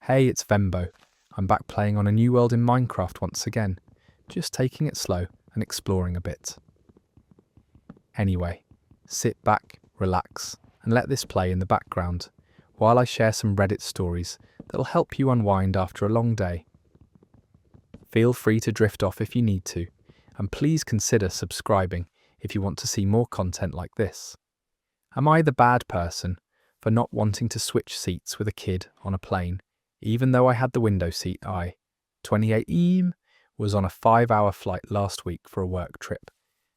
Hey, it's Vembo. I'm back playing on a new world in Minecraft once again, just taking it slow and exploring a bit. Anyway, sit back, relax, and let this play in the background while I share some Reddit stories that'll help you unwind after a long day. Feel free to drift off if you need to, and please consider subscribing if you want to see more content like this. Am I the bad person for not wanting to switch seats with a kid on a plane, even though I had the window seat? 28 was on a 5-hour flight last week for a work trip,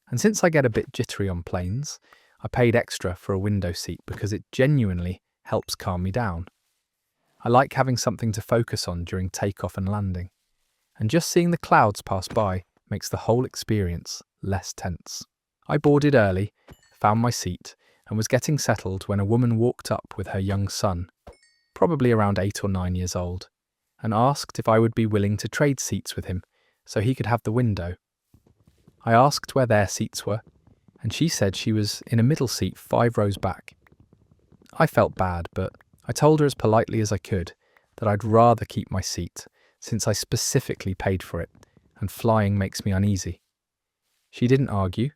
and since I get a bit jittery on planes, I paid extra for a window seat because it genuinely helps calm me down. I like having something to focus on during takeoff and landing, and just seeing the clouds pass by makes the whole experience less tense. I boarded early, found my seat, and was getting settled when a woman walked up with her young son, probably around 8 or 9 years old, and asked if I would be willing to trade seats with him so he could have the window. I asked where their seats were, and she said she was in a middle seat 5 rows back. I felt bad, but I told her as politely as I could that I'd rather keep my seat since I specifically paid for it and flying makes me uneasy. She didn't argue,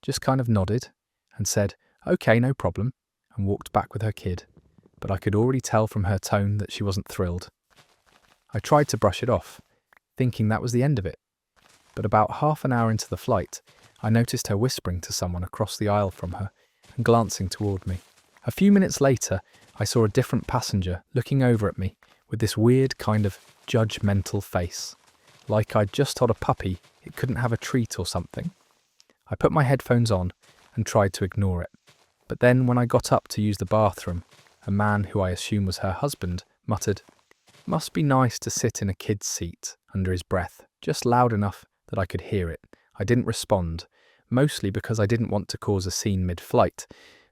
just kind of nodded and said, "Okay, no problem," and walked back with her kid, but I could already tell from her tone that she wasn't thrilled. I tried to brush it off, thinking that was the end of it, but about half an hour into the flight, I noticed her whispering to someone across the aisle from her and glancing toward me. A few minutes later, I saw a different passenger looking over at me with this weird kind of judgmental face, like I'd just told a puppy it couldn't have a treat or something. I put my headphones on and tried to ignore it, but then when I got up to use the bathroom, a man who I assume was her husband muttered, "Must be nice to sit in a kid's seat," under his breath, just loud enough that I could hear it. I didn't respond, mostly because I didn't want to cause a scene mid-flight,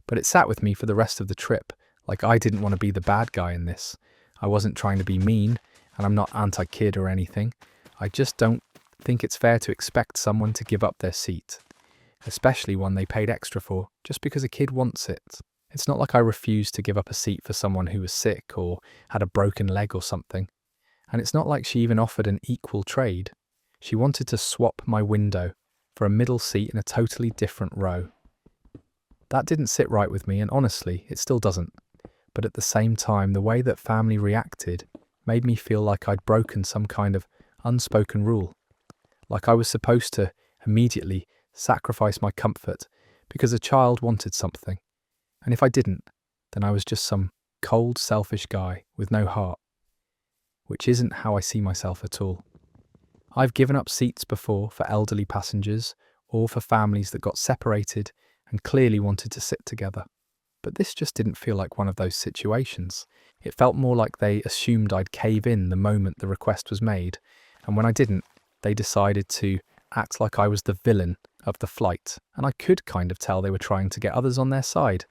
but it sat with me for the rest of the trip, like I didn't want to be the bad guy in this. I wasn't trying to be mean, and I'm not anti-kid or anything. I just don't think it's fair to expect someone to give up their seat, especially one they paid extra for, just because a kid wants it. It's not like I refused to give up a seat for someone who was sick or had a broken leg or something. And it's not like she even offered an equal trade. She wanted to swap my window for a middle seat in a totally different row. That didn't sit right with me, and honestly, it still doesn't. But at the same time, the way that family reacted made me feel like I'd broken some kind of unspoken rule. Like I was supposed to immediately sacrifice my comfort because a child wanted something. And if I didn't, then I was just some cold, selfish guy with no heart, which isn't how I see myself at all. I've given up seats before for elderly passengers or for families that got separated and clearly wanted to sit together. But this just didn't feel like one of those situations. It felt more like they assumed I'd cave in the moment the request was made, and when I didn't, they decided to act like I was the villain of the flight, and I could kind of tell they were trying to get others on their side,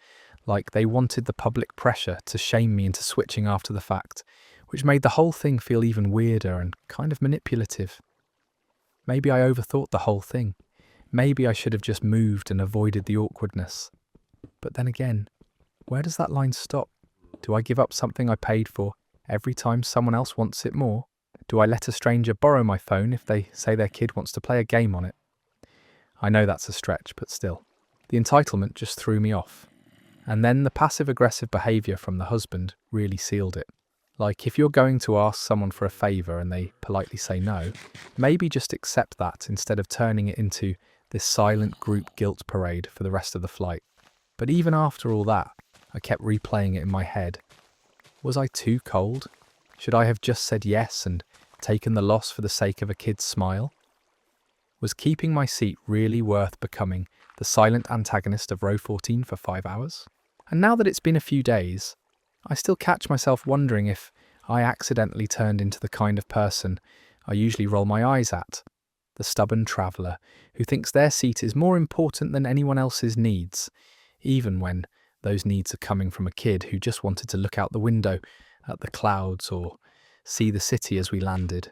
like they wanted the public pressure to shame me into switching after the fact, which made the whole thing feel even weirder and kind of manipulative. Maybe I overthought the whole thing. Maybe I should have just moved and avoided the awkwardness. But then again, where does that line stop? Do I give up something I paid for every time someone else wants it more? Do I let a stranger borrow my phone if they say their kid wants to play a game on it? I know that's a stretch, but still. The entitlement just threw me off. And then the passive-aggressive behaviour from the husband really sealed it. Like, if you're going to ask someone for a favour and they politely say no, maybe just accept that instead of turning it into this silent group guilt parade for the rest of the flight. But even after all that, I kept replaying it in my head. Was I too cold? Should I have just said yes and taken the loss for the sake of a kid's smile? Was keeping my seat really worth becoming the silent antagonist of row 14 for 5 hours? And now that it's been a few days, I still catch myself wondering if I accidentally turned into the kind of person I usually roll my eyes at, the stubborn traveller who thinks their seat is more important than anyone else's needs, even when those needs are coming from a kid who just wanted to look out the window at the clouds or see the city as we landed.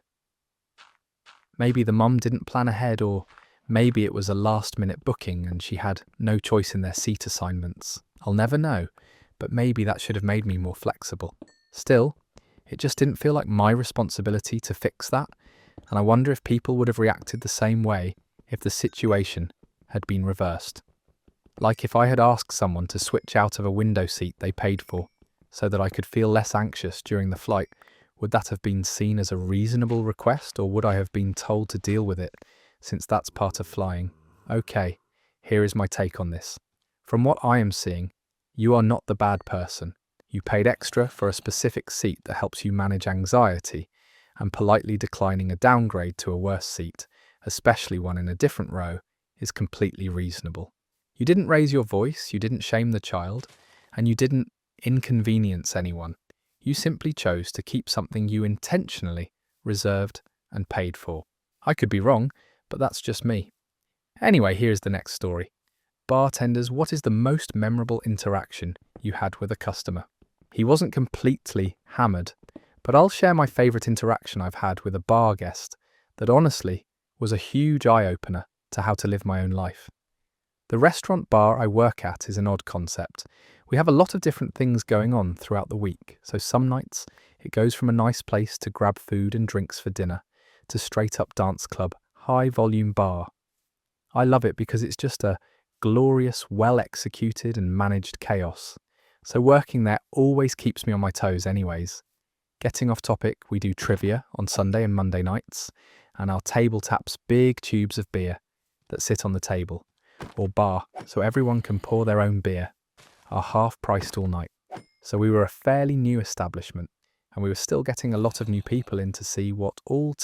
Maybe the mum didn't plan ahead, or maybe it was a last-minute booking and she had no choice in their seat assignments. I'll never know, but maybe that should have made me more flexible. Still, It just didn't feel like my responsibility to fix that, and I wonder if people would have reacted the same way if the situation had been reversed. Like if I had asked someone to switch out of a window seat they paid for so that I could feel less anxious during the flight, would that have been seen as a reasonable request, or would I have been told to deal with it, since that's part of flying? Okay, here is my take on this. From what I am seeing, you are not the bad person. You paid extra for a specific seat that helps you manage anxiety, and politely declining a downgrade to a worse seat, especially one in a different row, is completely reasonable. You didn't raise your voice, you didn't shame the child, and you didn't inconvenience anyone. You simply chose to keep something you intentionally reserved and paid for. I could be wrong, but that's just me. Anyway, here's the next story. Bartenders, what is the most memorable interaction you had with a customer? He wasn't completely hammered, but I'll share my favourite interaction I've had with a bar guest that honestly was a huge eye-opener to how to live my own life. The restaurant bar I work at is an odd concept. We have a lot of different things going on throughout the week, so some nights it goes from a nice place to grab food and drinks for dinner to straight-up dance club, high-volume bar. I love it because it's just a glorious, well-executed and managed chaos. So working there always keeps me on my toes anyways. Getting off topic, we do trivia on Sunday and Monday nights, and our table taps big tubes of beer that sit on the table, or bar, so everyone can pour their own beer, are half-priced all night. So we were a fairly new establishment, and we were still getting a lot of new people in to see what all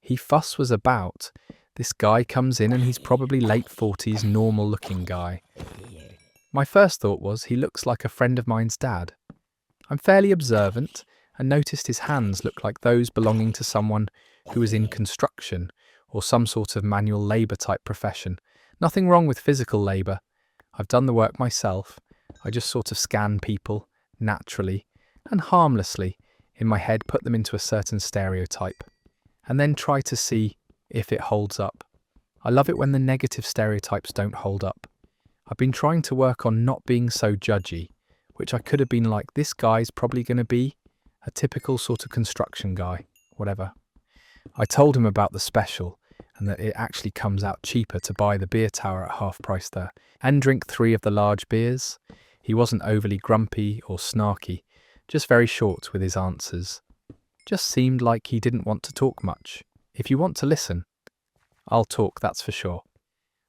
he fuss was about. This guy comes in and he's probably late 40s, normal-looking guy. My first thought was, he looks like a friend of mine's dad. I'm fairly observant and noticed his hands look like those belonging to someone who was in construction or some sort of manual labour type profession. Nothing wrong with physical labour. I've done the work myself. I just sort of scan people, naturally and harmlessly, in my head, put them into a certain stereotype, and then try to see if it holds up. I love it when the negative stereotypes don't hold up. I've been trying to work on not being so judgy, which I could have been like, this guy's probably going to be a typical sort of construction guy, whatever. I told him about the special and that it actually comes out cheaper to buy the beer tower at half price there and drink 3 of the large beers. He wasn't overly grumpy or snarky, just very short with his answers. Just seemed like he didn't want to talk much. If you want to listen, I'll talk, that's for sure.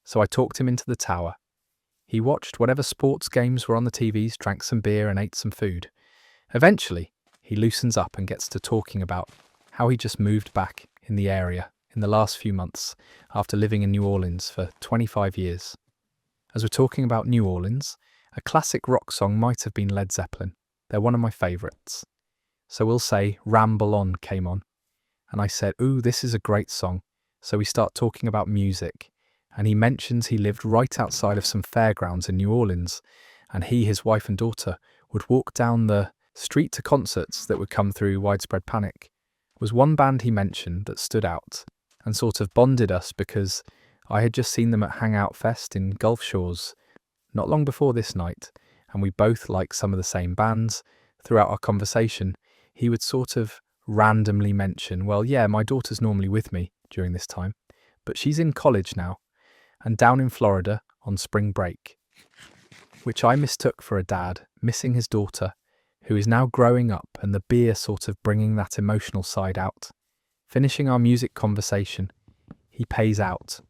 So I talked him into the tower. He watched whatever sports games were on the TVs, drank some beer and ate some food. Eventually, he loosens up and gets to talking about how he just moved back in the area in the last few months after living in New Orleans for 25 years. As we're talking about New Orleans, a classic rock song might have been Led Zeppelin. They're one of my favourites. So we'll say Ramble On came on. And I said, ooh, this is a great song. So we start talking about music. And he mentions he lived right outside of some fairgrounds in New Orleans. And he, his wife and daughter would walk down the street to concerts that would come through Widespread Panic. Was one band he mentioned that stood out and sort of bonded us because I had just seen them at Hangout Fest in Gulf Shores not long before this night, and we both like some of the same bands. Throughout our conversation, he would sort of randomly mention, well, yeah, my daughter's normally with me during this time, but she's in college now and down in Florida on spring break, which I mistook for a dad missing his daughter, who is now growing up, and the beer sort of bringing that emotional side out. Finishing our music conversation, he pays out.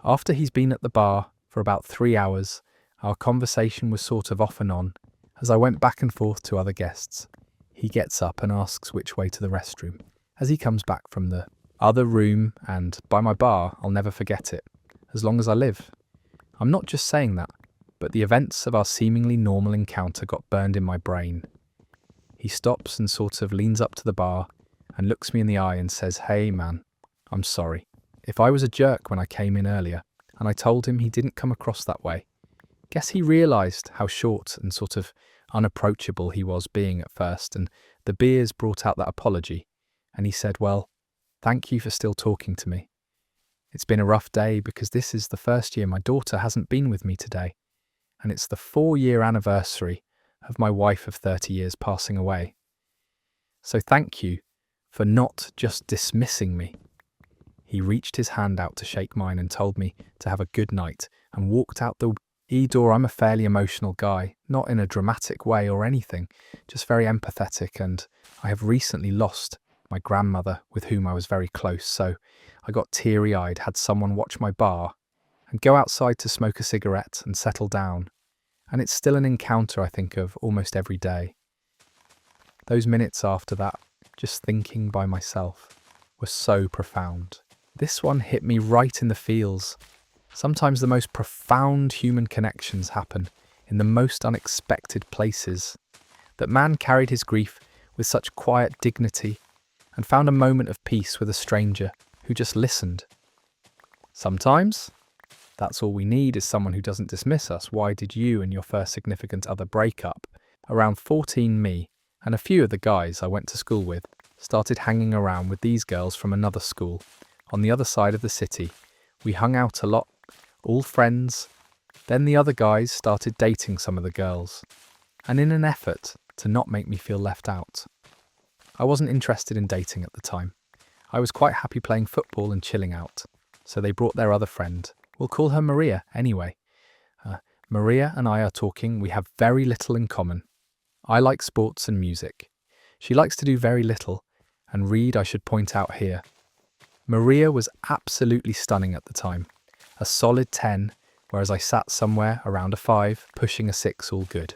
After he's been at the bar for about 3 hours, our conversation was sort of off and on. As I went back and forth to other guests, he gets up and asks which way to the restroom. As he comes back from the other room, and by my bar, I'll never forget it, as long as I live. I'm not just saying that, but the events of our seemingly normal encounter got burned in my brain. He stops and sort of leans up to the bar and looks me in the eye and says, hey man, I'm sorry. If I was a jerk when I came in earlier, and I told him he didn't come across that way. Guess he realised how short and sort of unapproachable he was being at first, and the beers brought out that apology, and he said, well, thank you for still talking to me. It's been a rough day because this is the first year my daughter hasn't been with me today, and it's the 4-year anniversary of my wife of 30 years passing away. So thank you for not just dismissing me." He reached his hand out to shake mine and told me to have a good night and walked out the door. I'm a fairly emotional guy, not in a dramatic way or anything, just very empathetic, and I have recently lost my grandmother with whom I was very close, so I got teary-eyed, had someone watch my bar and go outside to smoke a cigarette and settle down. And it's still an encounter I think of almost every day. Those minutes after that, just thinking by myself, were so profound. This one hit me right in the feels. Sometimes the most profound human connections happen in the most unexpected places. That man carried his grief with such quiet dignity and found a moment of peace with a stranger who just listened. Sometimes that's all we need, is someone who doesn't dismiss us. Why did you and your first significant other break up? Around 14, me and a few of the guys I went to school with started hanging around with these girls from another school on the other side of the city. We hung out a lot, all friends. Then the other guys started dating some of the girls, and in an effort to not make me feel left out. I wasn't interested in dating at the time. I was quite happy playing football and chilling out, so they brought their other friend. We'll call her Maria anyway. Maria and I are talking. We have very little in common. I like sports and music. She likes to do very little, and read, I should point out here. Maria was absolutely stunning at the time. A solid 10, whereas I sat somewhere around a 5, pushing a 6, all good.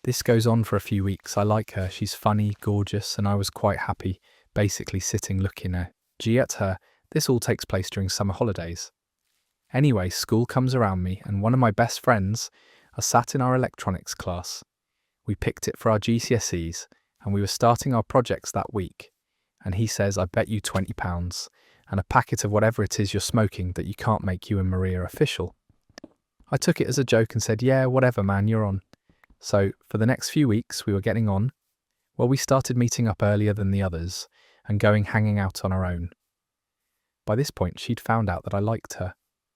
This goes on for a few weeks. I like her. She's funny, gorgeous, and I was quite happy, basically sitting looking at her. This all takes place during summer holidays. Anyway, school comes around me, and one of my best friends are sat in our electronics class. We picked it for our GCSEs, and we were starting our projects that week. And he says, "I bet you £20 and a packet of whatever it is you're smoking that you can't make you and Maria official." I took it as a joke and said, "Yeah, whatever, man, you're on." So for the next few weeks, we were getting on. Well, we started meeting up earlier than the others and hanging out on our own. By this point, she'd found out that I liked her.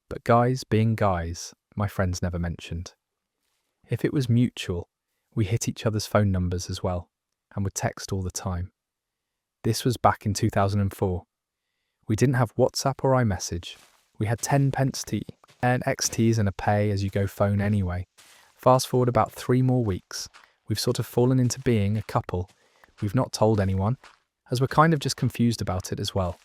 But guys being guys, my friends never mentioned. If it was mutual, we hit each other's phone numbers as well, and would text all the time. This was back in 2004. We didn't have WhatsApp or iMessage. We had 10 pence and XTs and a pay-as-you-go phone anyway. Fast forward about 3 more weeks, we've sort of fallen into being a couple. We've not told anyone, as we're kind of just confused about it as well.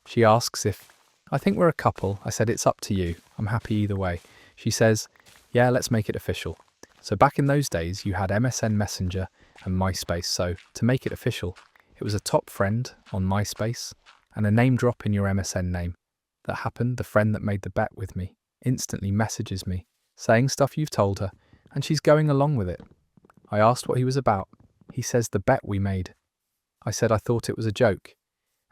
She asks if I think we're a couple. I said, "It's up to you. I'm happy either way." She says, "Yeah, let's make it official." So back in those days, you had MSN Messenger and MySpace. So to make it official, it was a top friend on MySpace and a name drop in your MSN name. That happened. The friend that made the bet with me instantly messages me, saying stuff you've told her, and she's going along with it. I asked what he was about. He says the bet we made. I said I thought it was a joke.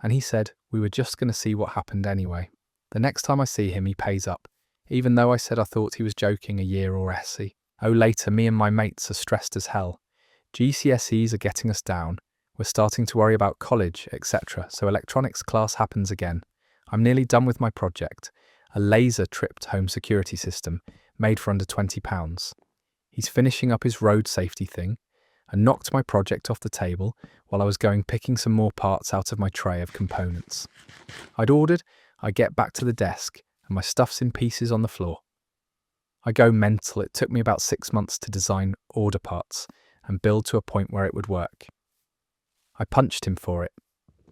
And he said we were just going to see what happened anyway. The next time I see him, he pays up, even though I said I thought he was joking a year or essay. Oh, later, me and my mates are stressed as hell. GCSEs are getting us down. We're starting to worry about college, etc. So electronics class happens again. I'm nearly done with my project, a laser-tripped home security system made for under £20. He's finishing up his road safety thing, and knocked my project off the table while I was picking some more parts out of my tray of components. I'd ordered, I get back to the desk, and my stuff's in pieces on the floor. I go mental. It took me about 6 months to design order parts and build to a point where it would work. I punched him for it.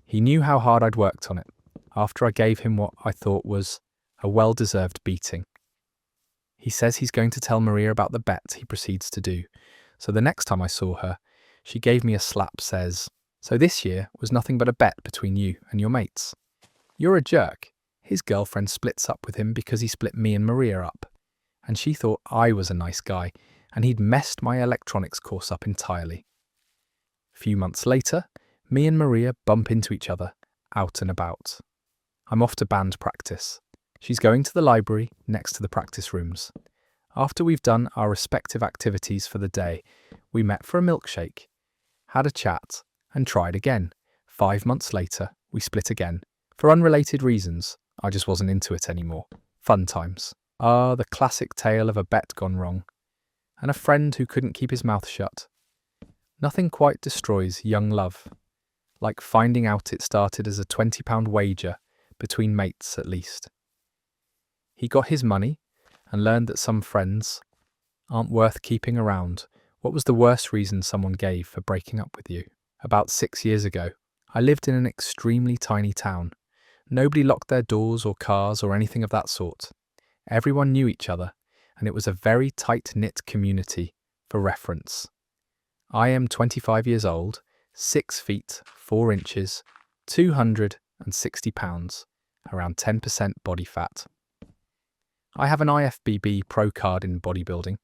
He knew how hard I'd worked on it, after I gave him what I thought was a well-deserved beating. He says he's going to tell Maria about the bet he proceeds to do. So the next time I saw her, she gave me a slap, says, "So this year was nothing but a bet between you and your mates. You're a jerk." His girlfriend splits up with him because he split me and Maria up. And she thought I was a nice guy, and he'd messed my electronics course up entirely. A few months later, me and Maria bump into each other, out and about. I'm off to band practice. She's going to the library next to the practice rooms. After we've done our respective activities for the day, we met for a milkshake, had a chat, and tried again. 5 months later, we split again. For unrelated reasons, I just wasn't into it anymore. Fun times. The classic tale of a bet gone wrong, and a friend who couldn't keep his mouth shut. Nothing quite destroys young love, like finding out it started as a £20 wager between mates at least. He got his money and learned that some friends aren't worth keeping around. What was the worst reason someone gave for breaking up with you? About 6 years ago, I lived in an extremely tiny town. Nobody locked their doors or cars or anything of that sort. Everyone knew each other, and it was a very tight-knit community. For reference, I am 25 years old, 6 feet 4 inches, 260 pounds, around 10% body fat. I have an IFBB Pro card in bodybuilding.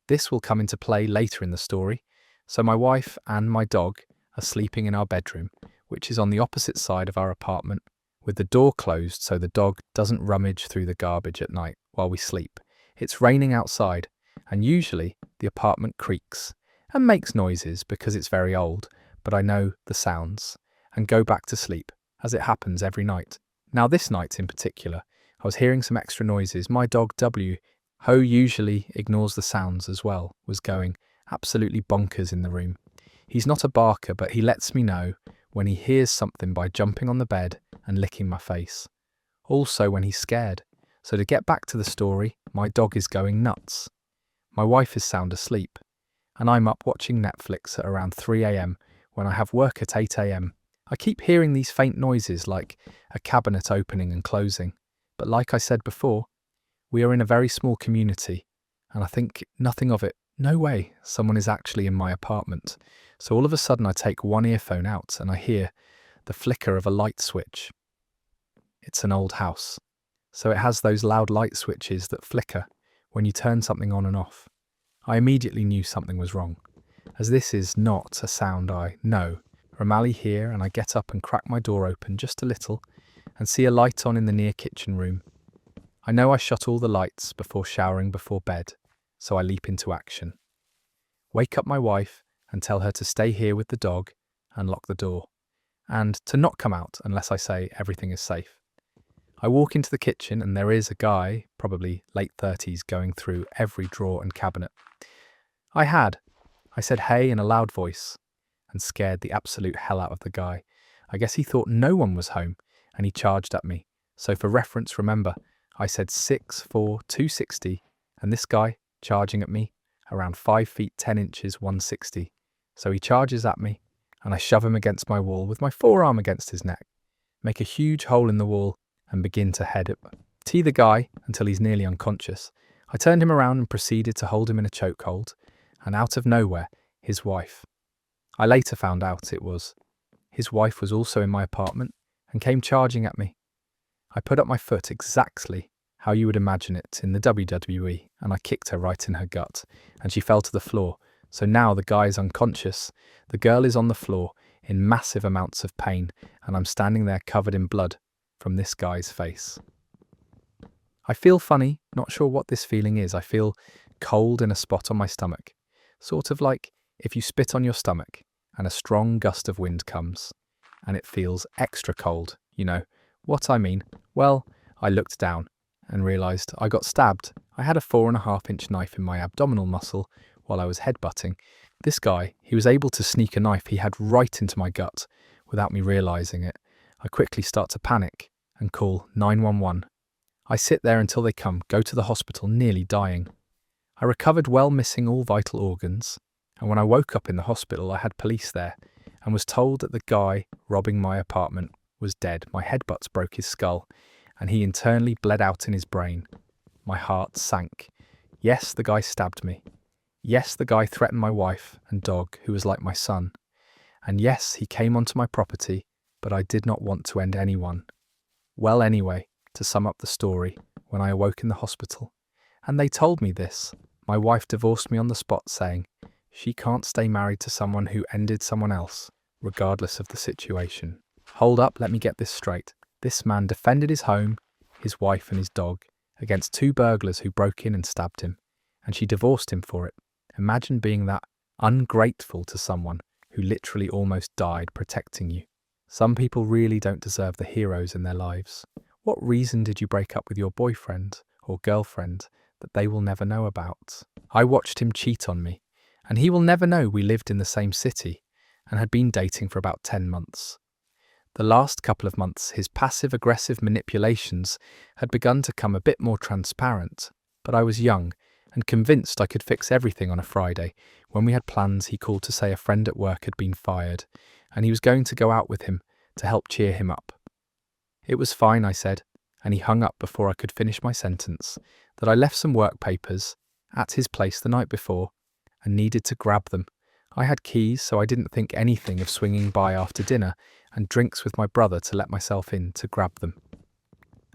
This will come into play later in the story, so my wife and my dog are sleeping in our bedroom, which is on the opposite side of our apartment, with the door closed so the dog doesn't rummage through the garbage at night while we sleep. It's raining outside, and usually the apartment creaks and makes noises because it's very old, but I know the sounds and go back to sleep, as it happens every night. Now this night in particular, I was hearing some extra noises. My dog W, who usually ignores the sounds as well, was going absolutely bonkers in the room. He's not a barker, but he lets me know when he hears something by jumping on the bed and licking my face. Also when he's scared. So to get back to the story, my dog is going nuts. My wife is sound asleep, and I'm up watching Netflix at around 3 a.m. when I have work at 8 a.m. I keep hearing these faint noises like a cabinet opening and closing. But like I said before, we are in a very small community, and I think nothing of it. No way, someone is actually in my apartment. So all of a sudden I take one earphone out and I hear the flicker of a light switch. It's an old house, so it has those loud light switches that flicker when you turn something on and off. I immediately knew something was wrong, as this is not a sound I know. Romali here, and I get up and crack my door open just a little and see a light on in the near kitchen room. I know I shut all the lights before showering before bed, so I leap into action. Wake up my wife and tell her to stay here with the dog and lock the door, and to not come out unless I say everything is safe. I walk into the kitchen and there is a guy, probably late 30s, going through every drawer and cabinet. I said hey in a loud voice and scared the absolute hell out of the guy. I guess he thought no one was home and he charged at me. So for reference, remember, I said 6'4", 260, and this guy charging at me around 5 feet 10 inches, 160. So he charges at me and I shove him against my wall with my forearm against his neck, make a huge hole in the wall and begin to head it. Tee the guy until he's nearly unconscious. I turned him around and proceeded to hold him in a chokehold, and out of nowhere, his wife. I later found out his wife was also in my apartment and came charging at me. I put up my foot exactly how you would imagine it in the WWE, and I kicked her right in her gut, and she fell to the floor. So now the guy is unconscious, the girl is on the floor in massive amounts of pain, and I'm standing there covered in blood from this guy's face. I feel funny, not sure what this feeling is. I feel cold in a spot on my stomach, sort of like if you spit on your stomach and a strong gust of wind comes, and it feels extra cold, you know what I mean. Well, I looked down and realised I got stabbed. I had a 4.5-inch knife in my abdominal muscle while I was headbutting. This guy, he was able to sneak a knife he had right into my gut without me realising it. I quickly start to panic and call 911. I sit there until they come, go to the hospital, nearly dying. I recovered well, missing all vital organs, and when I woke up in the hospital I had police there and was told that the guy robbing my apartment was dead. My headbutts broke his skull and he internally bled out in his brain. My heart sank. Yes, the guy stabbed me. Yes, the guy threatened my wife and dog, who was like my son. And yes, he came onto my property, but I did not want to end anyone. Well, anyway, to sum up the story, when I awoke in the hospital, and they told me this, my wife divorced me on the spot, saying she can't stay married to someone who ended someone else, regardless of the situation. Hold up, let me get this straight. This man defended his home, his wife and his dog, against 2 burglars who broke in and stabbed him, and she divorced him for it. Imagine being that ungrateful to someone who literally almost died protecting you. Some people really don't deserve the heroes in their lives. What reason did you break up with your boyfriend or girlfriend that they will never know about? I watched him cheat on me, and he will never know we lived in the same city and had been dating for about 10 months. The last couple of months, his passive-aggressive manipulations had begun to come a bit more transparent, but I was young and convinced I could fix everything on a Friday. When we had plans, he called to say a friend at work had been fired, and he was going to go out with him to help cheer him up. It was fine, I said, and he hung up before I could finish my sentence, that I left some work papers at his place the night before and needed to grab them. I had keys, so I didn't think anything of swinging by after dinner and drinks with my brother to let myself in to grab them.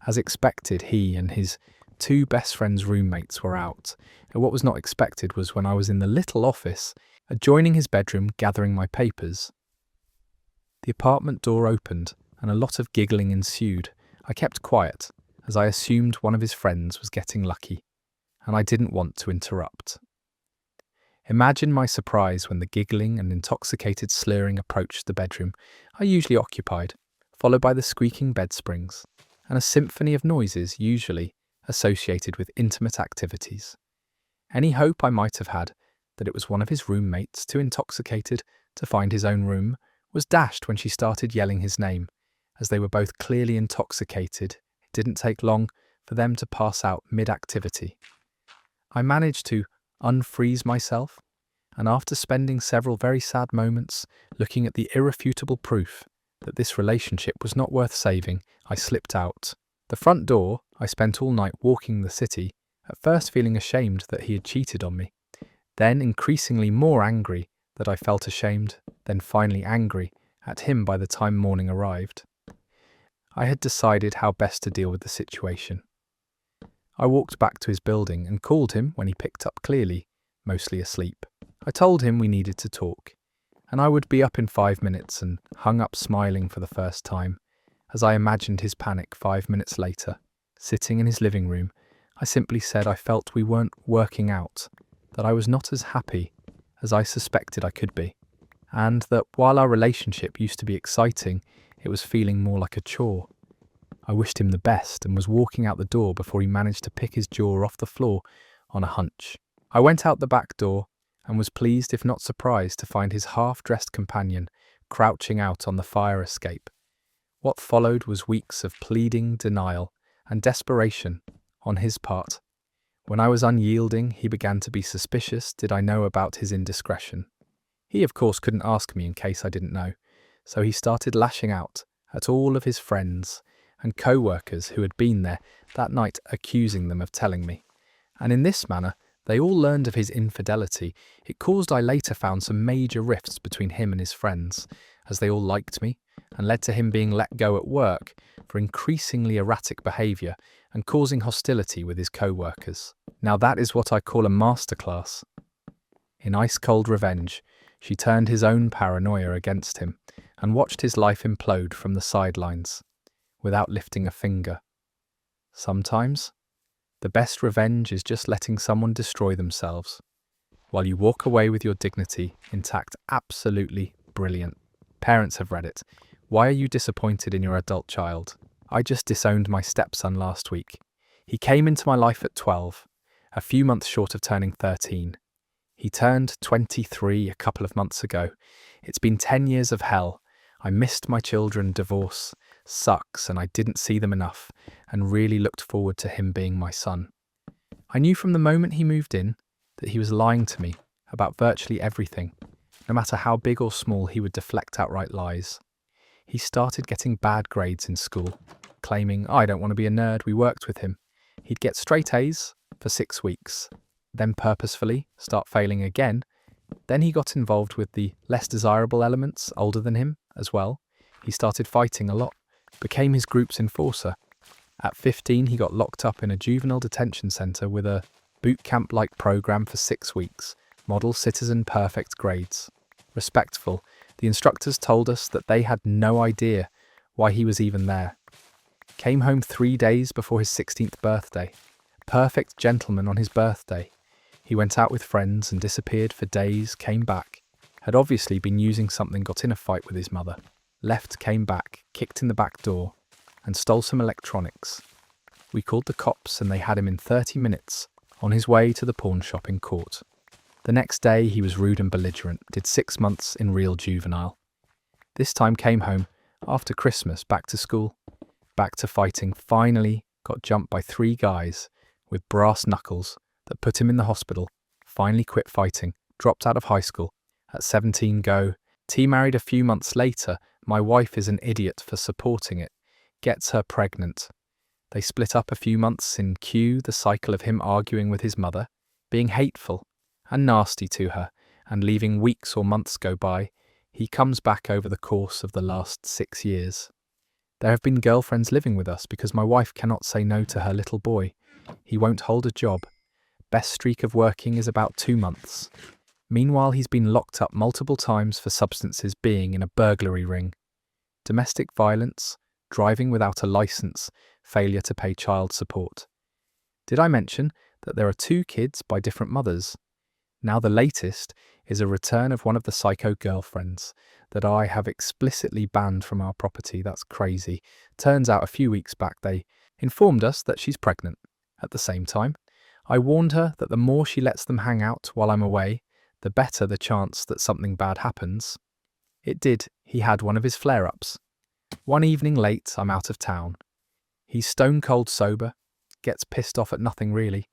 As expected, he and his 2 best friends' roommates were out, and what was not expected was when I was in the little office adjoining his bedroom gathering my papers. The apartment door opened and a lot of giggling ensued. I kept quiet, as I assumed one of his friends was getting lucky, and I didn't want to interrupt. Imagine my surprise when the giggling and intoxicated slurring approached the bedroom I usually occupied, followed by the squeaking bed springs, and a symphony of noises usually associated with intimate activities. Any hope I might have had that it was one of his roommates too intoxicated to find his own room was dashed when she started yelling his name. As they were both clearly intoxicated, it didn't take long for them to pass out mid-activity. I managed to unfreeze myself, and after spending several very sad moments looking at the irrefutable proof that this relationship was not worth saving, I slipped out. The front door, I spent all night walking the city, at first feeling ashamed that he had cheated on me, then increasingly more angry that I felt ashamed, then finally angry at him by the time morning arrived. I had decided how best to deal with the situation. I walked back to his building and called him when he picked up, clearly, mostly asleep. I told him we needed to talk, and I would be up in 5 minutes, and hung up smiling for the first time, as I imagined his panic 5 minutes later. Sitting in his living room, I simply said I felt we weren't working out, that I was not as happy as I suspected I could be, and that while our relationship used to be exciting, it was feeling more like a chore. I wished him the best and was walking out the door before he managed to pick his jaw off the floor on a hunch. I went out the back door and was pleased, if not surprised, to find his half-dressed companion crouching out on the fire escape. What followed was weeks of pleading, denial, and desperation on his part. When I was unyielding, he began to be suspicious. Did I know about his indiscretion? He, of course, couldn't ask me in case I didn't know, so he started lashing out at all of his friends and co-workers who had been there that night, accusing them of telling me. And in this manner, they all learned of his infidelity. It caused, I later found, some major rifts between him and his friends, as they all liked me, and led to him being let go at work for increasingly erratic behaviour and causing hostility with his co-workers. Now that is what I call a masterclass. In ice-cold revenge, she turned his own paranoia against him and watched his life implode from the sidelines, without lifting a finger. Sometimes, the best revenge is just letting someone destroy themselves, while you walk away with your dignity intact. Absolutely brilliant. Parents have read it. Why are you disappointed in your adult child? I just disowned my stepson last week. He came into my life at 12, a few months short of turning 13. He turned 23 a couple of months ago. It's been 10 years of hell. I missed my children. Divorce sucks, and I didn't see them enough, and really looked forward to him being my son. I knew from the moment he moved in that he was lying to me about virtually everything. No matter how big or small, he would deflect outright lies. He started getting bad grades in school, claiming, I don't want to be a nerd. We worked with him. He'd get straight A's for 6 weeks, then purposefully start failing again. Then he got involved with the less desirable elements, older than him as well. He started fighting a lot, became his group's enforcer. At 15, he got locked up in a juvenile detention centre with a boot camp-like program for 6 weeks. Model citizen, perfect grades. Respectful, the instructors told us that they had no idea why he was even there. Came home 3 days before his 16th birthday. Perfect gentleman on his birthday. He went out with friends and disappeared for days, came back. Had obviously been using something, got in a fight with his mother. Left, came back, kicked in the back door, and stole some electronics. We called the cops and they had him in 30 minutes on his way to the pawn shop in court. The next day, he was rude and belligerent, did 6 months in real juvenile. This time came home, after Christmas, back to school, back to fighting, finally got jumped by 3 guys with brass knuckles that put him in the hospital, finally quit fighting, dropped out of high school, at 17 go. T married a few months later, my wife is an idiot for supporting it, gets her pregnant. They split up a few months in Q, the cycle of him arguing with his mother, being hateful and nasty to her, and leaving weeks or months go by. He comes back over the course of the last 6 years. There have been girlfriends living with us because my wife cannot say no to her little boy. He won't hold a job. Best streak of working is about 2 months. Meanwhile, he's been locked up multiple times for substances, being in a burglary ring. Domestic violence, driving without a license, failure to pay child support. Did I mention that there are 2 kids by different mothers? Now the latest is a return of one of the psycho girlfriends that I have explicitly banned from our property. That's crazy. Turns out a few weeks back they informed us that she's pregnant. At the same time, I warned her that the more she lets them hang out while I'm away, the better the chance that something bad happens. It did. He had one of his flare-ups. One evening late, I'm out of town. He's stone cold sober, gets pissed off at nothing really.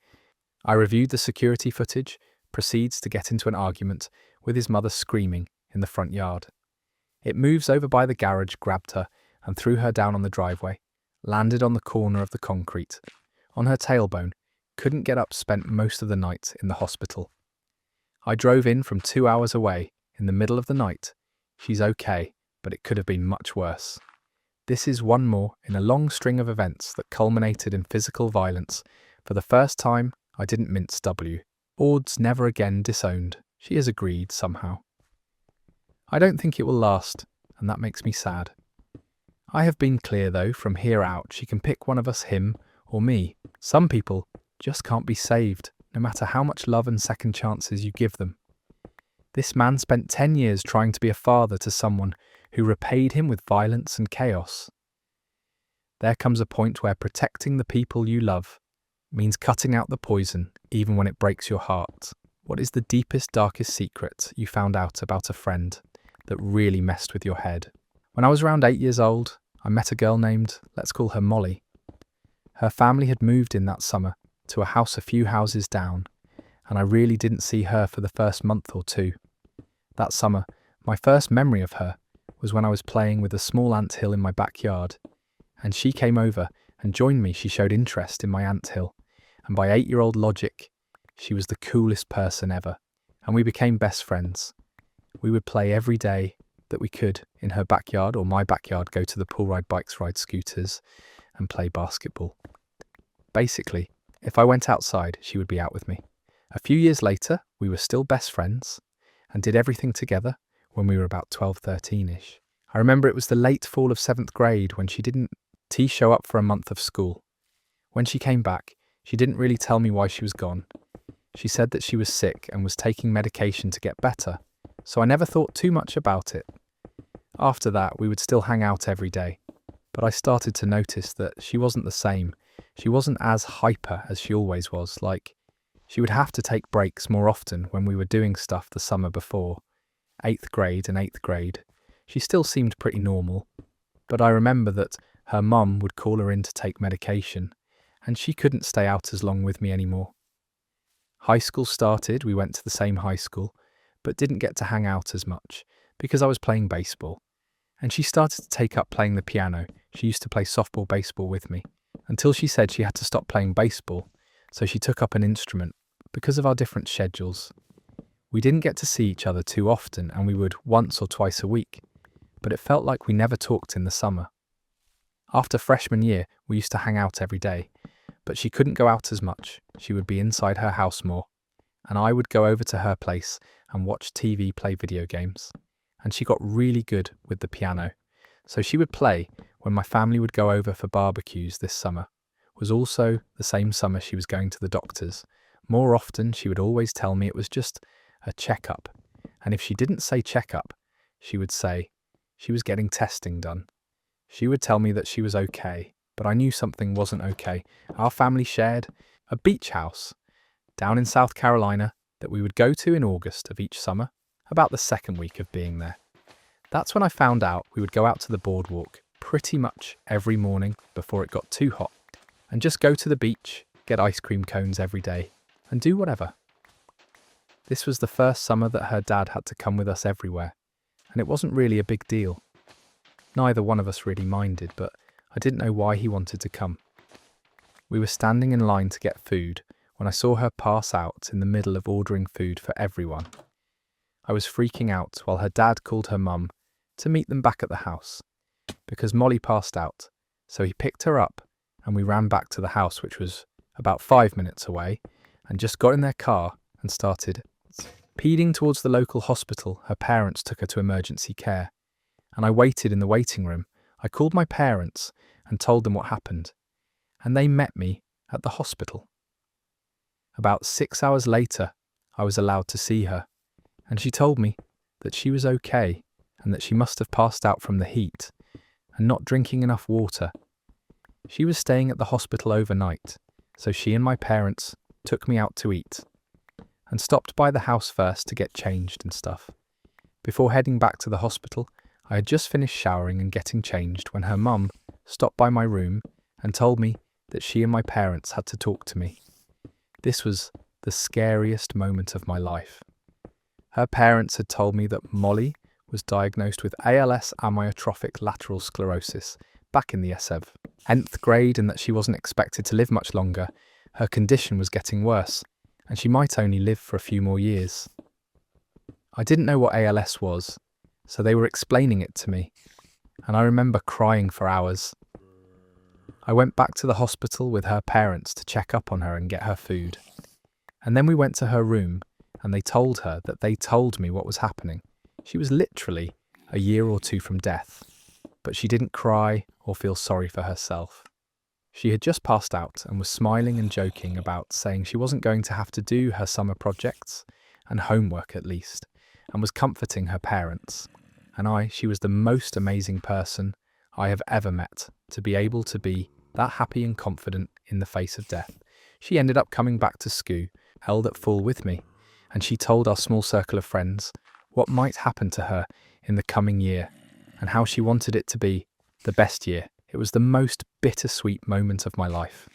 I reviewed the security footage, proceeds to get into an argument with his mother screaming in the front yard. It moves over by the garage, grabbed her and threw her down on the driveway, landed on the corner of the concrete. On her tailbone, couldn't get up, spent most of the night in the hospital. I drove in from 2 hours away in the middle of the night. She's okay, but it could have been much worse. This is one more in a long string of events that culminated in physical violence. For the first time, I didn't mince W. Ords never again disowned. She has agreed somehow. I don't think it will last, and that makes me sad. I have been clear though, from here out she can pick one of us, him or me. Some people just can't be saved, no matter how much love and second chances you give them. This man spent 10 years trying to be a father to someone who repaid him with violence and chaos. There comes a point where protecting the people you love means cutting out the poison, even when it breaks your heart. What is the deepest, darkest secret you found out about a friend that really messed with your head? When I was around 8 years old, I met a girl named, let's call her Molly. Her family had moved in that summer to a house a few houses down, and I really didn't see her for the first month or 2. That summer, my first memory of her was when I was playing with a small anthill in my backyard, and she came over and joined me. She showed interest in my anthill, and by 8-year-old logic, she was the coolest person ever, and we became best friends. We would play every day that we could in her backyard or my backyard, go to the pool, ride bikes, ride scooters, and play basketball. Basically, if I went outside, she would be out with me. A few years later, we were still best friends and did everything together when we were about 12, 13-ish. I remember it was the late fall of 7th grade when she didn't show up for a month of school. When she came back, she didn't really tell me why she was gone. She said that she was sick and was taking medication to get better, so I never thought too much about it. After that, we would still hang out every day, but I started to notice that she wasn't the same. She wasn't as hyper as she always was, like she would have to take breaks more often when we were doing stuff the summer before. 8th grade and 8th grade, she still seemed pretty normal, but I remember that her mum would call her in to take medication, and she couldn't stay out as long with me anymore. High school started, we went to the same high school, but didn't get to hang out as much because I was playing baseball. And she started to take up playing the piano. She used to play softball, baseball with me, until she said she had to stop playing baseball, so she took up an instrument because of our different schedules. We didn't get to see each other too often, and we would once or twice a week, but it felt like we never talked in the summer. After freshman year, we used to hang out every day, but she couldn't go out as much. She would be inside her house more, and I would go over to her place and watch TV, play video games. And she got really good with the piano, so she would play when my family would go over for barbecues. This summer was also the same summer she was going to the doctors. More often, she would always tell me it was just a checkup, and if she didn't say checkup, she would say she was getting testing done. She would tell me that she was okay, but I knew something wasn't okay. Our family shared a beach house down in South Carolina, that we would go to in August of each summer, about the second week of being there. That's when I found out we would go out to the boardwalk pretty much every morning before it got too hot, and just go to the beach, get ice cream cones every day, and do whatever. This was the first summer that her dad had to come with us everywhere, and it wasn't really a big deal. Neither one of us really minded, but I didn't know why he wanted to come. We were standing in line to get food when I saw her pass out in the middle of ordering food for everyone. I was freaking out while her dad called her mum to meet them back at the house, because Molly passed out, so he picked her up and we ran back to the house, which was about 5 minutes away, and just got in their car and started speeding towards the local hospital. Her parents took her to emergency care, and I waited in the waiting room. I called my parents and told them what happened, and they met me at the hospital. About 6 hours later, I was allowed to see her, and she told me that she was okay and that she must have passed out from the heat and not drinking enough water. She was staying at the hospital overnight, so she and my parents took me out to eat and stopped by the house first to get changed and stuff. Before heading back to the hospital, I had just finished showering and getting changed when her mum stopped by my room and told me that she and my parents had to talk to me. This was the scariest moment of my life. Her parents had told me that Molly was diagnosed with ALS amyotrophic lateral sclerosis back in the nth grade, and that she wasn't expected to live much longer. Her condition was getting worse, and she might only live for a few more years. I didn't know what ALS was, so they were explaining it to me, and I remember crying for hours. I went back to the hospital with her parents to check up on her and get her food. And then we went to her room, and they told her that they told me what was happening. She was literally a year or two from death, but she didn't cry or feel sorry for herself. She had just passed out and was smiling and joking about saying she wasn't going to have to do her summer projects and homework at least, and was comforting her parents. And she was the most amazing person I have ever met, to be able to be that happy and confident in the face of death. She ended up coming back to school, held at full with me, and she told our small circle of friends what might happen to her in the coming year and how she wanted it to be the best year. It was the most bittersweet moment of my life.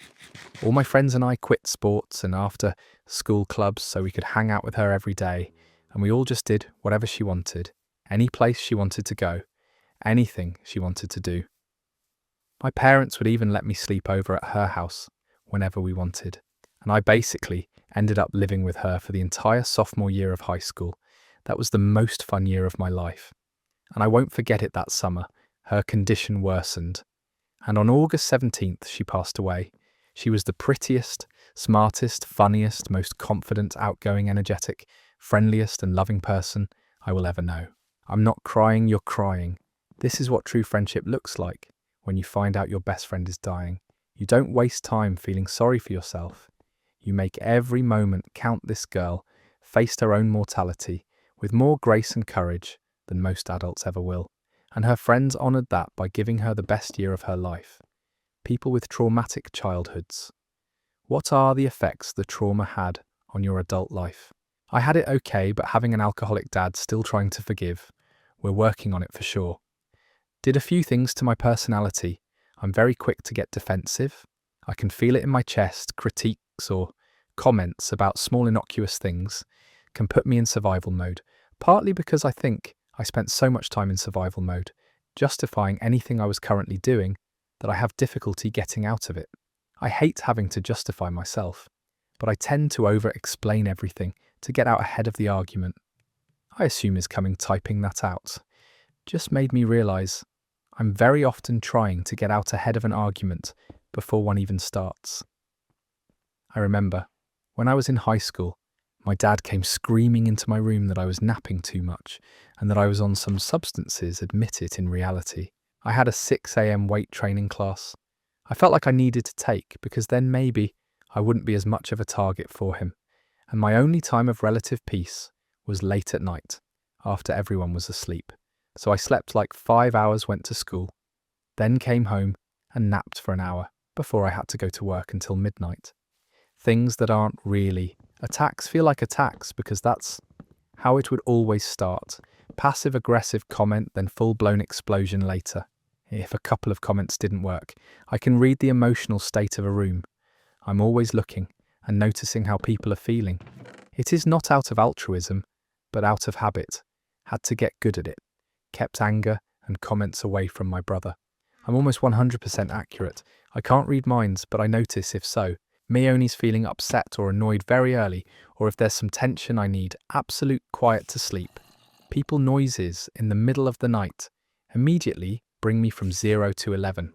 All my friends and I quit sports and after school clubs so we could hang out with her every day, and we all just did whatever she wanted, any place she wanted to go, anything she wanted to do. My parents would even let me sleep over at her house whenever we wanted, and I basically ended up living with her for the entire sophomore year of high school. That was the most fun year of my life, and I won't forget it. That summer, her condition worsened, and on August 17th she passed away. She was the prettiest, smartest, funniest, most confident, outgoing, energetic, friendliest and loving person I will ever know. I'm not crying, you're crying. This is what true friendship looks like when you find out your best friend is dying. You don't waste time feeling sorry for yourself. You make every moment count. This girl faced her own mortality with more grace and courage than most adults ever will, and her friends honoured that by giving her the best year of her life. People with traumatic childhoods. What are the effects the trauma had on your adult life? I had it okay, but having an alcoholic dad still trying to forgive, we're working on it for sure. Did a few things to my personality. I'm very quick to get defensive. I can feel it in my chest. Critiques or comments about small innocuous things can put me in survival mode, partly because I think I spent so much time in survival mode, justifying anything I was currently doing, that I have difficulty getting out of it. I hate having to justify myself, but I tend to over-explain everything to get out ahead of the argument. I assume is coming typing that out. Just made me realise I'm very often trying to get out ahead of an argument before one even starts. I remember, when I was in high school, my dad came screaming into my room that I was napping too much and that I was on some substances. Admit it in reality. I had a 6 a.m. weight training class. I felt like I needed to take, because then maybe I wouldn't be as much of a target for him. And my only time of relative peace was late at night, after everyone was asleep. So I slept like 5 hours, went to school, then came home and napped for an hour before I had to go to work until midnight. Things that aren't really Attacks feel like attacks because that's how it would always start. Passive-aggressive comment, then full-blown explosion later. If a couple of comments didn't work, I can read the emotional state of a room. I'm always looking and noticing how people are feeling. It is not out of altruism, but out of habit. Had to get good at it. Kept anger and comments away from my brother. I'm almost 100% accurate. I can't read minds, but I notice if so. Mioni's feeling upset or annoyed very early, or if there's some tension, I need absolute quiet to sleep. People noises in the middle of the night immediately bring me from 0 to 11.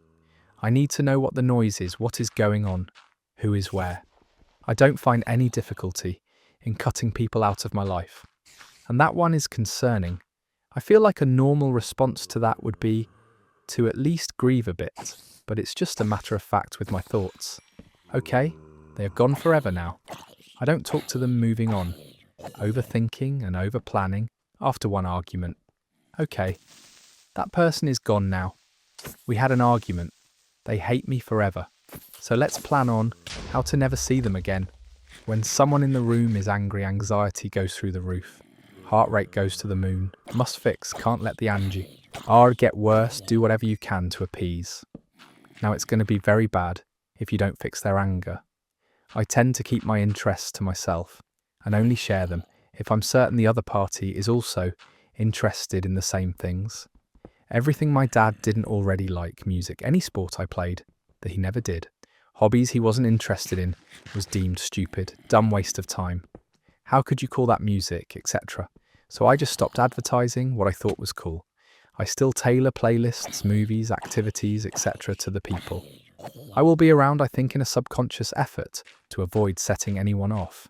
I need to know what the noise is, what is going on, who is where. I don't find any difficulty in cutting people out of my life. And that one is concerning. I feel like a normal response to that would be to at least grieve a bit, but it's just a matter of fact with my thoughts. Okay, they are gone forever now. I don't talk to them moving on. Overthinking and over-planning after one argument. Okay, that person is gone now. We had an argument. They hate me forever. So let's plan on how to never see them again. When someone in the room is angry, anxiety goes through the roof. Heart rate goes to the moon. Must fix, can't let the Angie. Get worse, do whatever you can to appease. Now it's going to be very bad if you don't fix their anger. I tend to keep my interests to myself and only share them if I'm certain the other party is also interested in the same things. Everything my dad didn't already like, music, any sport I played that he never did. Hobbies he wasn't interested in was deemed stupid, dumb waste of time. How could you call that music, etc. So I just stopped advertising what I thought was cool. I still tailor playlists, movies, activities, etc. to the people. I will be around, I think, in a subconscious effort to avoid setting anyone off.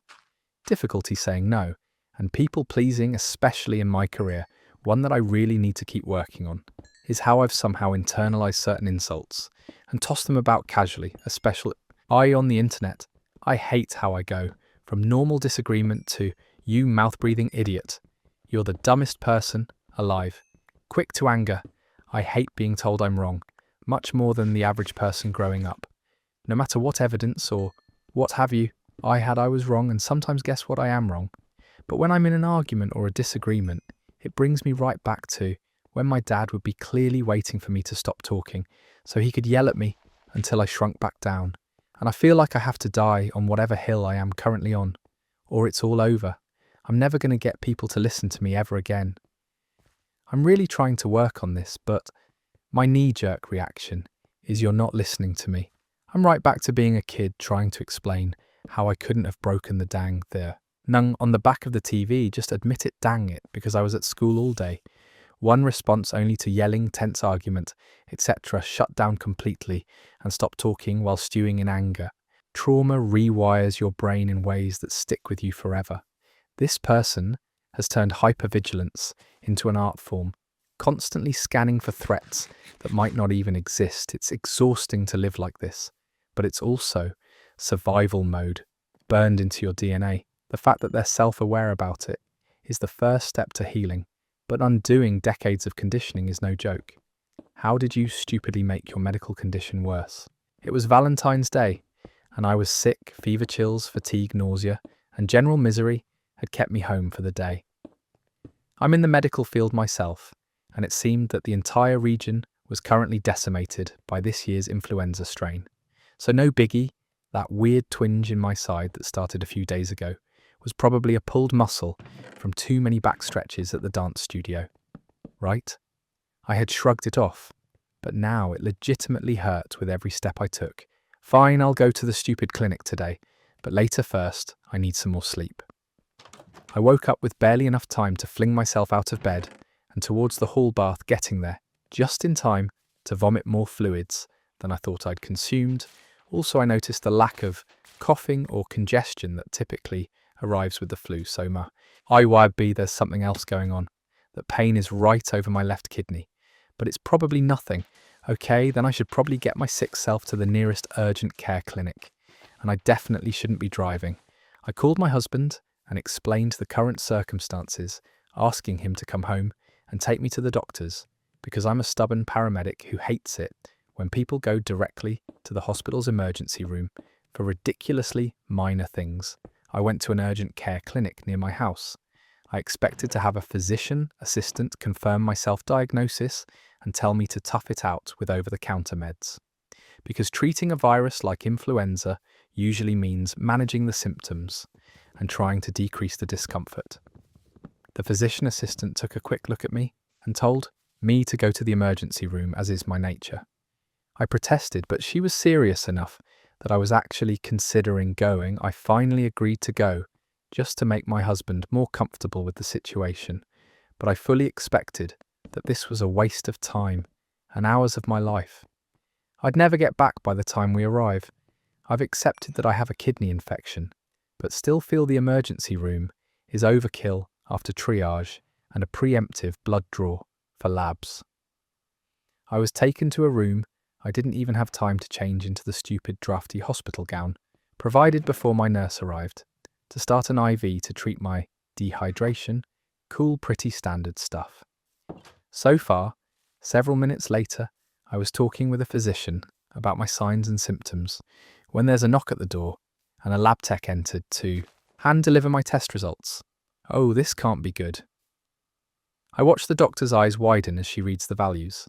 Difficulty saying no, and people pleasing, especially in my career, one that I really need to keep working on, is how I've somehow internalized certain insults and tossed them about casually, especially on the internet. I hate how I go from normal disagreement to, you mouth-breathing idiot. You're the dumbest person alive. Quick to anger. I hate being told I'm wrong, much more than the average person growing up. No matter what evidence or what have you, I was wrong, and sometimes guess what, I am wrong. But when I'm in an argument or a disagreement, it brings me right back to when my dad would be clearly waiting for me to stop talking so he could yell at me until I shrunk back down. And I feel like I have to die on whatever hill I am currently on, or it's all over. I'm never going to get people to listen to me ever again. I'm really trying to work on this, but my knee-jerk reaction is you're not listening to me. I'm right back to being a kid trying to explain how I couldn't have broken the dang there. Nung on the back of the TV, just admit it, dang it, because I was at school all day. One response only to yelling, tense argument, etc. Shut down completely and stop talking while stewing in anger. Trauma rewires your brain in ways that stick with you forever. This person has turned hypervigilance into an art form, constantly scanning for threats that might not even exist. It's exhausting to live like this, but it's also survival mode, burned into your DNA. The fact that they're self-aware about it is the first step to healing, but undoing decades of conditioning is no joke. How did you stupidly make your medical condition worse? It was Valentine's Day, and I was sick, fever chills, fatigue, nausea, and general misery had kept me home for the day. I'm in the medical field myself, and it seemed that the entire region was currently decimated by this year's influenza strain. So no biggie, that weird twinge in my side that started a few days ago was probably a pulled muscle from too many back stretches at the dance studio. Right? I had shrugged it off, but now it legitimately hurt with every step I took. Fine, I'll go to the stupid clinic today, but later first, I need some more sleep. I woke up with barely enough time to fling myself out of bed and towards the hall bath, getting there just in time to vomit more fluids than I thought I'd consumed. Also, I noticed the lack of coughing or congestion that typically arrives with the flu, so there's something else going on. That pain is right over my left kidney, but it's probably nothing. Okay, then I should probably get my sick self to the nearest urgent care clinic, and I definitely shouldn't be driving. I called my husband and explained the current circumstances, asking him to come home and take me to the doctors, because I'm a stubborn paramedic who hates it when people go directly to the hospital's emergency room for ridiculously minor things. I went to an urgent care clinic near my house. I expected to have a physician assistant confirm my self-diagnosis and tell me to tough it out with over-the-counter meds. Because treating a virus like influenza usually means managing the symptoms and trying to decrease the discomfort. The physician assistant took a quick look at me and told me to go to the emergency room, as is my nature. I protested, but she was serious enough that I was actually considering going. I finally agreed to go, just to make my husband more comfortable with the situation. But I fully expected that this was a waste of time and hours of my life. I'd never get back by the time we arrive. I've accepted that I have a kidney infection, but still feel the emergency room is overkill after triage and a preemptive blood draw for labs. I was taken to a room I didn't even have time to change into the stupid drafty hospital gown provided before my nurse arrived to start an IV to treat my dehydration. Cool, pretty standard stuff. So far, several minutes later, I was talking with a physician about my signs and symptoms when there's a knock at the door and a lab tech entered to hand deliver my test results. Oh, this can't be good. I watch the doctor's eyes widen as she reads the values,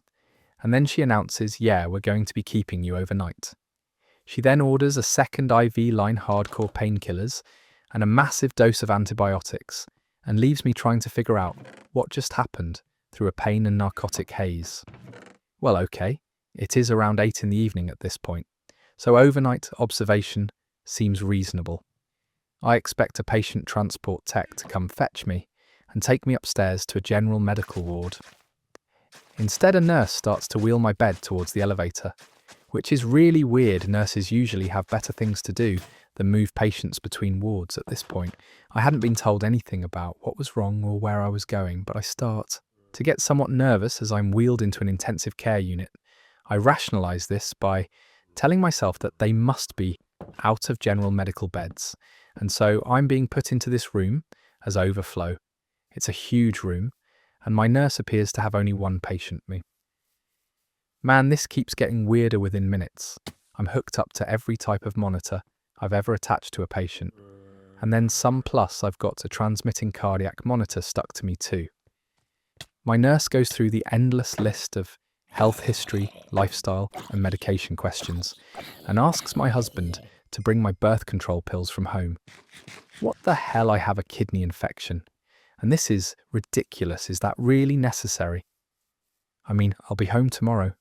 and then she announces, yeah, we're going to be keeping you overnight. She then orders a second IV line hardcore painkillers and a massive dose of antibiotics, and leaves me trying to figure out what just happened through a pain and narcotic haze. Well, okay, it is around 8 in the evening at this point, so overnight observation seems reasonable. I expect a patient transport tech to come fetch me and take me upstairs to a general medical ward. Instead, a nurse starts to wheel my bed towards the elevator, which is really weird. Nurses usually have better things to do than move patients between wards at this point. I hadn't been told anything about what was wrong or where I was going, but I start to get somewhat nervous as I'm wheeled into an intensive care unit. I rationalise this by telling myself that they must be out of general medical beds, and so I'm being put into this room as overflow. It's a huge room, and my nurse appears to have only one patient. Man, this keeps getting weirder within minutes. I'm hooked up to every type of monitor I've ever attached to a patient, and then some plus I've got a transmitting cardiac monitor stuck to me too. My nurse goes through the endless list of health history, lifestyle, and medication questions, and asks my husband to bring my birth control pills from home. What the hell, I have a kidney infection. And this is ridiculous. Is that really necessary? I mean, I'll be home tomorrow.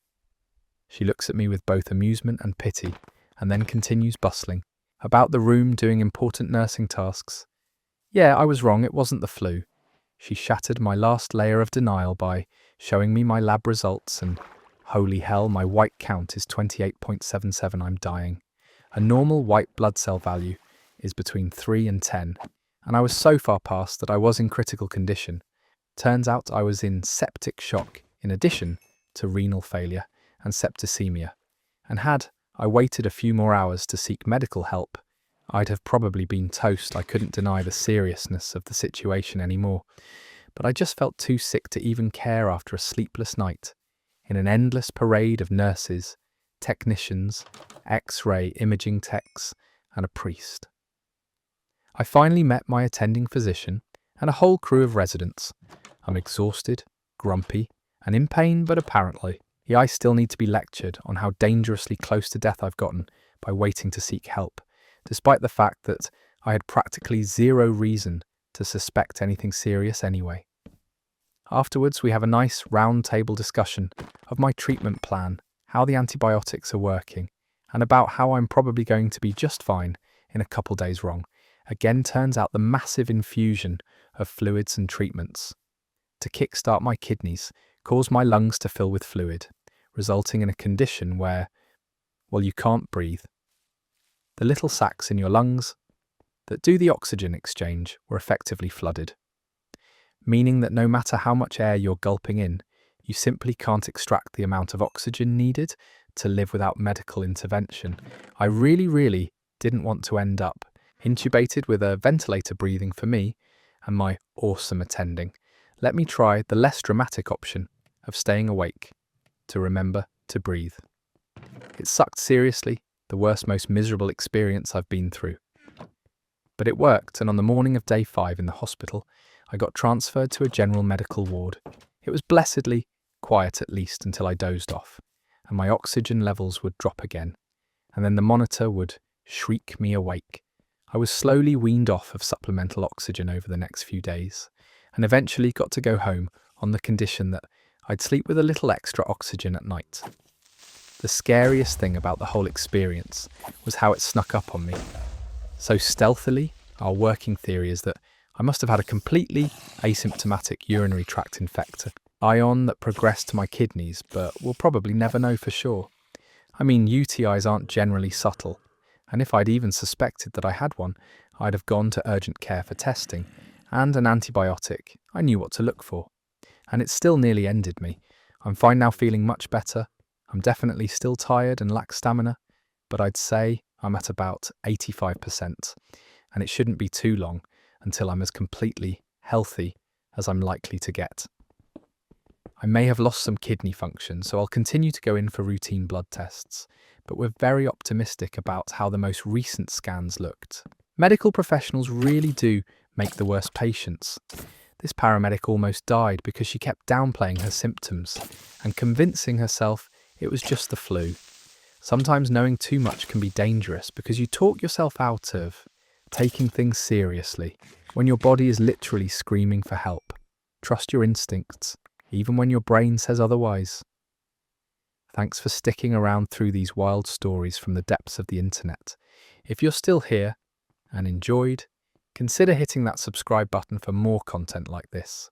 She looks at me with both amusement and pity, and then continues bustling about the room doing important nursing tasks. Yeah, I was wrong, it wasn't the flu. She shattered my last layer of denial by showing me my lab results, and holy hell, my white count is 28.77. I'm dying. A normal white blood cell value is between 3 and 10, and I was so far past that I was in critical condition. Turns out I was in septic shock in addition to renal failure and septicemia, and had I waited a few more hours to seek medical help, I'd have probably been toast. I couldn't deny the seriousness of the situation anymore, but I just felt too sick to even care after a sleepless night in an endless parade of nurses, technicians, X-ray imaging techs, and a priest. I finally met my attending physician and a whole crew of residents. I'm exhausted, grumpy, and in pain, but apparently I still need to be lectured on how dangerously close to death I've gotten by waiting to seek help, despite the fact that I had practically zero reason to suspect anything serious anyway. Afterwards, we have a nice round table discussion of my treatment plan, how the antibiotics are working, and about how I'm probably going to be just fine in a couple days wrong. Again, turns out the massive infusion of fluids and treatments to kickstart my kidneys caused my lungs to fill with fluid, resulting in a condition where, well, you can't breathe. The little sacs in your lungs that do the oxygen exchange were effectively flooded, meaning that no matter how much air you're gulping in, you simply can't extract the amount of oxygen needed to live without medical intervention. I really didn't want to end up intubated with a ventilator breathing for me and my awesome attending. Let me try the less dramatic option of staying awake to remember to breathe. It sucked seriously, the worst, most miserable experience I've been through. But it worked, and on the morning of day 5 in the hospital, I got transferred to a general medical ward. It was blessedly quiet, at least until I dozed off, and my oxygen levels would drop again, and then the monitor would shriek me awake. I was slowly weaned off of supplemental oxygen over the next few days, and eventually got to go home on the condition that I'd sleep with a little extra oxygen at night. The scariest thing about the whole experience was how it snuck up on me. So stealthily, our working theory is that I must have had a completely asymptomatic urinary tract infected ion that progressed to my kidneys, but we'll probably never know for sure. I mean, UTIs aren't generally subtle, and if I'd even suspected that I had one, I'd have gone to urgent care for testing, and an antibiotic. I knew what to look for. And it still nearly ended me. I'm fine now, feeling much better. I'm definitely still tired and lack stamina, but I'd say I'm at about 85%, and it shouldn't be too long until I'm as completely healthy as I'm likely to get. I may have lost some kidney function, so I'll continue to go in for routine blood tests, but we're very optimistic about how the most recent scans looked. Medical professionals really do make the worst patients. This paramedic almost died because she kept downplaying her symptoms and convincing herself it was just the flu. Sometimes knowing too much can be dangerous because you talk yourself out of taking things seriously when your body is literally screaming for help. Trust your instincts, even when your brain says otherwise. Thanks for sticking around through these wild stories from the depths of the internet. If you're still here and enjoyed, consider hitting that subscribe button for more content like this.